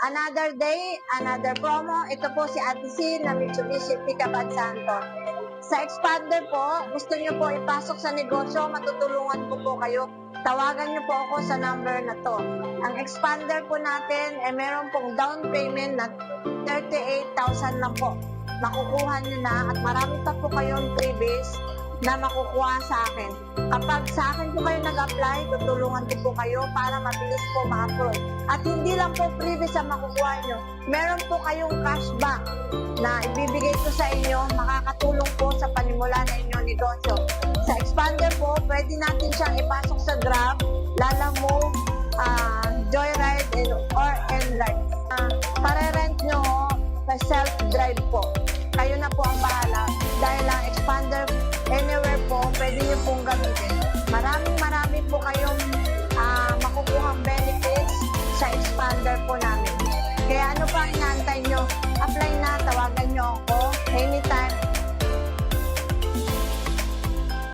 Another day, another promo. Ito po si Ate C na Mitsubishi Pickup at Santo. Sa Expander po, gusto nyo po ipasok sa negosyo, matutulungan ko po kayo. Tawagan nyo po ako sa number na to. Ang Expander po natin, meron pong down payment na 38,000 lang po. Makukuha nyo na at marami pa po kayong freebies na makukuha sa akin. Kapag sa akin po kayo nag-apply, tutulungan ko po kayo para mabilis po ma-approve. At hindi lang po freebies ang makukuha nyo. Meron po kayong cashback na ibibigay ko sa inyo, makakatulong po sa panimula na inyong negosyo. Sa Expander po, pwede natin siyang ipasok sa Grab, Lalamove, Joyride, or Enlight. Pare-rent nyo sa self-drive po. Kayo na po ang bahala. Dahil ang Expander, anywhere po, pwede nyo pong gamitin. Marami po kayong makukuhang benefits sa Expander po namin. Kaya ano pa ang